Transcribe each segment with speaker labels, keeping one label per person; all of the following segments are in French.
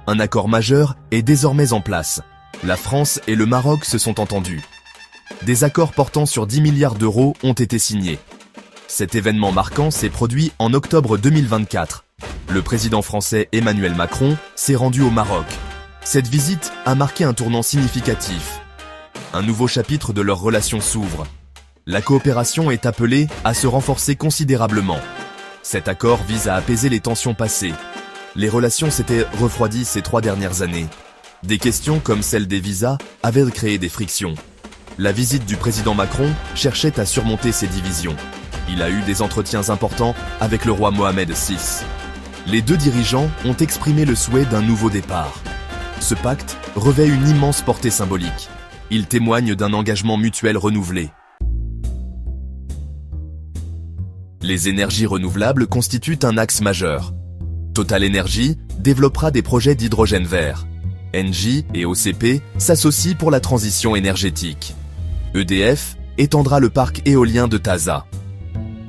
Speaker 1: Un accord majeur est désormais en place. La France et le Maroc se sont entendus. Des accords portant sur 10 milliards d'euros ont été signés. Cet événement marquant s'est produit en octobre 2024. Le président français Emmanuel Macron s'est rendu au Maroc. Cette visite a marqué un tournant significatif. Un nouveau chapitre de leurs relations s'ouvre. La coopération est appelée à se renforcer considérablement. Cet accord vise à apaiser les tensions passées. Les relations s'étaient refroidies ces 3 dernières années. Des questions comme celle des visas avaient créé des frictions. La visite du président Macron cherchait à surmonter ces divisions. Il a eu des entretiens importants avec le roi Mohamed VI. Les deux dirigeants ont exprimé le souhait d'un nouveau départ. Ce pacte revêt une immense portée symbolique. Il témoigne d'un engagement mutuel renouvelé. Les énergies renouvelables constituent un axe majeur. Total Energy développera des projets d'hydrogène vert. Engie et OCP s'associent pour la transition énergétique. EDF étendra le parc éolien de Taza.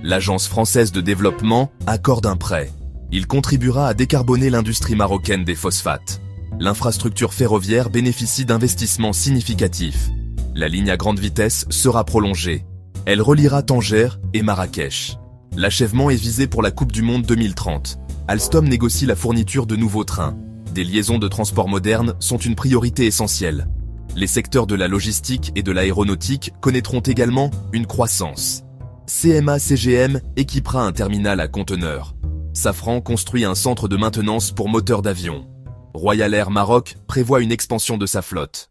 Speaker 1: L'Agence française de développement accorde un prêt. Il contribuera à décarboner l'industrie marocaine des phosphates. L'infrastructure ferroviaire bénéficie d'investissements significatifs. La ligne à grande vitesse sera prolongée. Elle reliera Tanger et Marrakech. L'achèvement est visé pour la Coupe du Monde 2030. Alstom négocie la fourniture de nouveaux trains. Des liaisons de transport modernes sont une priorité essentielle. Les secteurs de la logistique et de l'aéronautique connaîtront également une croissance. CMA-CGM équipera un terminal à conteneurs. Safran construit un centre de maintenance pour moteurs d'avion. Royal Air Maroc prévoit une expansion de sa flotte.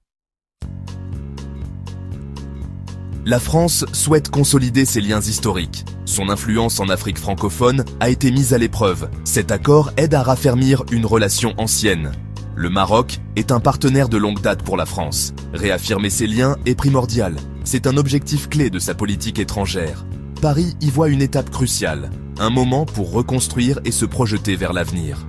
Speaker 1: La France souhaite consolider ses liens historiques. Son influence en Afrique francophone a été mise à l'épreuve. Cet accord aide à raffermir une relation ancienne. Le Maroc est un partenaire de longue date pour la France. Réaffirmer ses liens est primordial. C'est un objectif clé de sa politique étrangère. Paris y voit une étape cruciale, un moment pour reconstruire et se projeter vers l'avenir.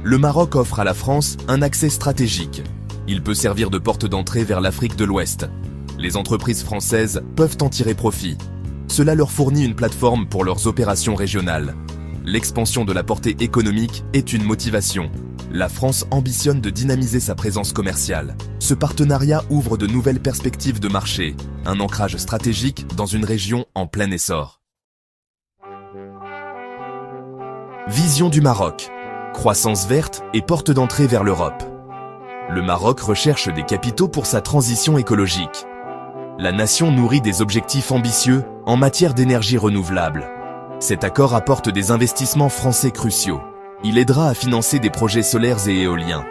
Speaker 1: Le Maroc offre à la France un accès stratégique. Il peut servir de porte d'entrée vers l'Afrique de l'Ouest. Les entreprises françaises peuvent en tirer profit. Cela leur fournit une plateforme pour leurs opérations régionales. L'expansion de la portée économique est une motivation. La France ambitionne de dynamiser sa présence commerciale. Ce partenariat ouvre de nouvelles perspectives de marché, un ancrage stratégique dans une région en plein essor. Vision du Maroc. Croissance verte et porte d'entrée vers l'Europe. Le Maroc recherche des capitaux pour sa transition écologique. La nation nourrit des objectifs ambitieux en matière d'énergie renouvelable. Cet accord apporte des investissements français cruciaux. Il aidera à financer des projets solaires et éoliens.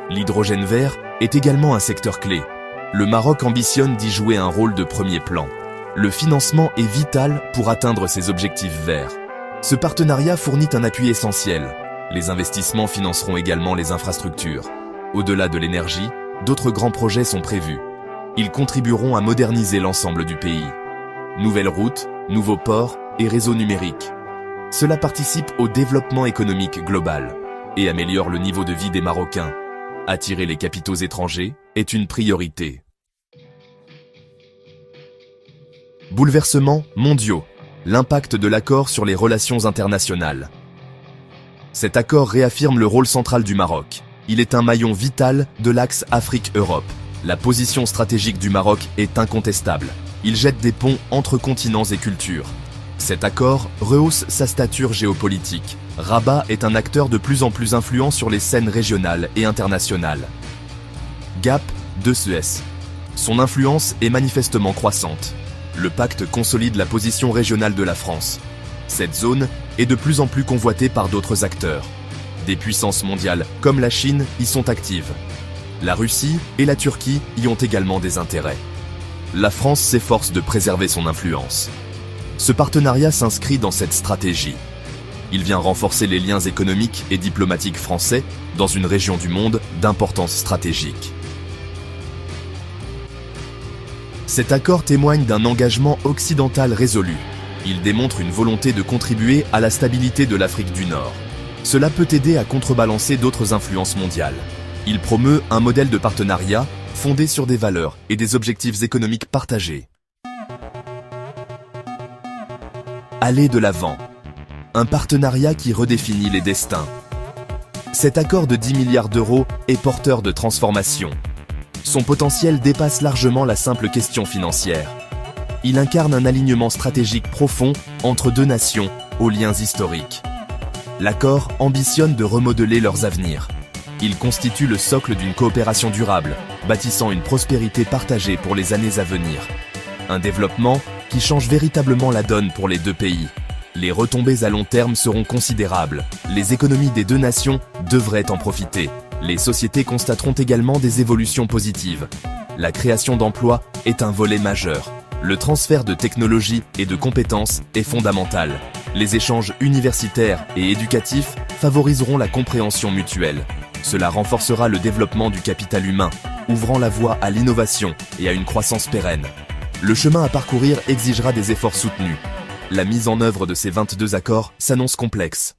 Speaker 1: L'hydrogène vert est également un secteur clé. Le Maroc ambitionne d'y jouer un rôle de premier plan. Le financement est vital pour atteindre ces objectifs verts. Ce partenariat fournit un appui essentiel. Les investissements financeront également les infrastructures. Au-delà de l'énergie, d'autres grands projets sont prévus. Ils contribueront à moderniser l'ensemble du pays. Nouvelles routes, nouveaux ports et réseaux numériques. Cela participe au développement économique global et améliore le niveau de vie des Marocains. Attirer les capitaux étrangers est une priorité. Bouleversements mondiaux. L'impact de l'accord sur les relations internationales. Cet accord réaffirme le rôle central du Maroc. Il est un maillon vital de l'axe Afrique-Europe. La position stratégique du Maroc est incontestable. Il jette des ponts entre continents et cultures. Cet accord rehausse sa stature géopolitique. Rabat est un acteur de plus en plus influent sur les scènes régionales et internationales. Gap de Suez. Son influence est manifestement croissante. Le pacte consolide la position régionale de la France. Cette zone est de plus en plus convoitée par d'autres acteurs. Des puissances mondiales comme la Chine y sont actives. La Russie et la Turquie y ont également des intérêts. La France s'efforce de préserver son influence. Ce partenariat s'inscrit dans cette stratégie. Il vient renforcer les liens économiques et diplomatiques français dans une région du monde d'importance stratégique. Cet accord témoigne d'un engagement occidental résolu. Il démontre une volonté de contribuer à la stabilité de l'Afrique du Nord. Cela peut aider à contrebalancer d'autres influences mondiales. Il promeut un modèle de partenariat fondé sur des valeurs et des objectifs économiques partagés. Aller de l'avant. Un partenariat qui redéfinit les destins. Cet accord de 10 milliards d'euros est porteur de transformation. Son potentiel dépasse largement la simple question financière. Il incarne un alignement stratégique profond entre deux nations aux liens historiques. L'accord ambitionne de remodeler leurs avenirs. Il constitue le socle d'une coopération durable, bâtissant une prospérité partagée pour les années à venir. Un développement qui change véritablement la donne pour les deux pays. Les retombées à long terme seront considérables. Les économies des deux nations devraient en profiter. Les sociétés constateront également des évolutions positives. La création d'emplois est un volet majeur. Le transfert de technologies et de compétences est fondamental. Les échanges universitaires et éducatifs favoriseront la compréhension mutuelle. Cela renforcera le développement du capital humain, ouvrant la voie à l'innovation et à une croissance pérenne. Le chemin à parcourir exigera des efforts soutenus. La mise en œuvre de ces 22 accords s'annonce complexe.